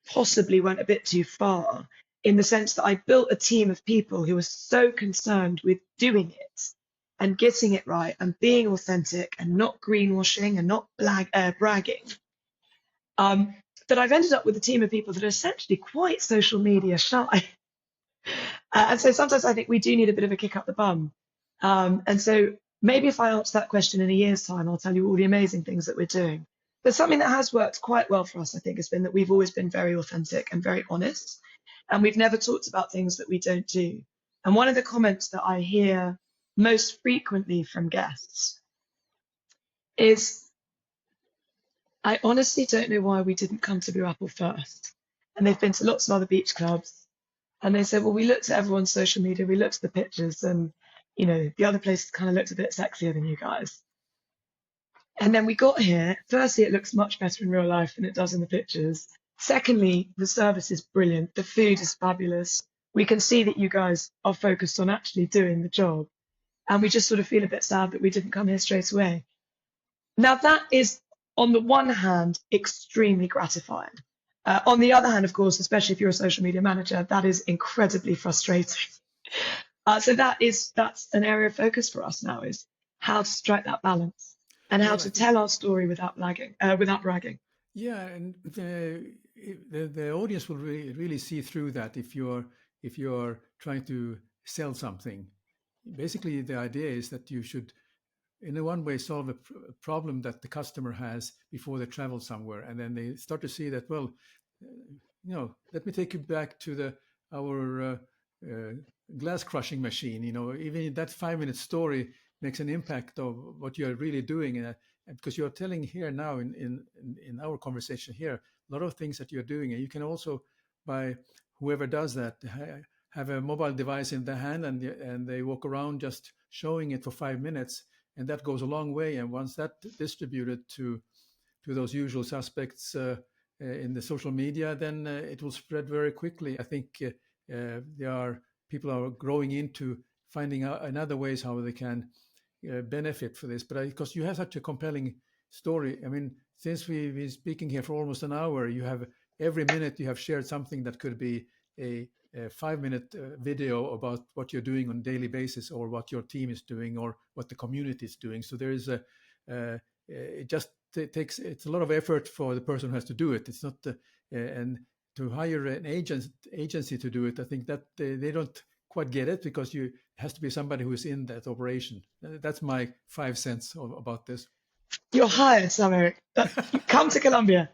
possibly went a bit too far in the sense that I built a team of people who were so concerned with doing it and getting it right and being authentic and not greenwashing and not bragging, um, that I've ended up with a team of people that are essentially quite social media shy. And so sometimes I think we do need a bit of a kick up the bum. And so maybe if I answer that question in a year's time, I'll tell you all the amazing things that we're doing. But something that has worked quite well for us, I think, has been that we've always been very authentic and very honest. And we've never talked about things that we don't do. And one of the comments that I hear most frequently from guests is, I honestly don't know why we didn't come to Blue Apple first. And they've been to lots of other beach clubs. And they said, well, we looked at everyone's social media, we looked at the pictures, and the other places kind of looked a bit sexier than you guys. And then we got here. Firstly, it looks much better in real life than it does in the pictures. Secondly, the service is brilliant. The food is fabulous. We can see that you guys are focused on actually doing the job. And we just sort of feel a bit sad that we didn't come here straight away. Now, that is, on the one hand, extremely gratifying. On the other hand, of course, especially if you're a social media manager, that is incredibly frustrating. So that's an area of focus for us now, is how to strike that balance and how to tell our story without bragging. Yeah, and the audience will really see through that if you're trying to sell something. Basically, the idea is that you should, in a one way, solve a problem that the customer has before they travel somewhere, and then they start to see that, well, let me take you back to our glass crushing machine. Even that 5-minute story makes an impact of what you're really doing, and because you're telling here now in our conversation here a lot of things that you're doing, and you can also, by whoever does that, have a mobile device in their hand, and they walk around just showing it for 5 minutes. And that goes a long way. And once that distributed to those usual suspects in the social media, then it will spread very quickly. I think people are growing into finding out another ways how they can benefit for this. But because you have such a compelling story, I mean, since we've been speaking here for almost an hour, every minute you have shared something that could be a 5-minute video about what you're doing on a daily basis, or what your team is doing, or what the community is doing. So there is it's a lot of effort for the person who has to do it. It's not, and to hire an agency to do it, I think that they don't quite get it, because it has to be somebody who is in that operation. That's my 5 cents about this. You're hired, Sam-Erik. Come to Colombia.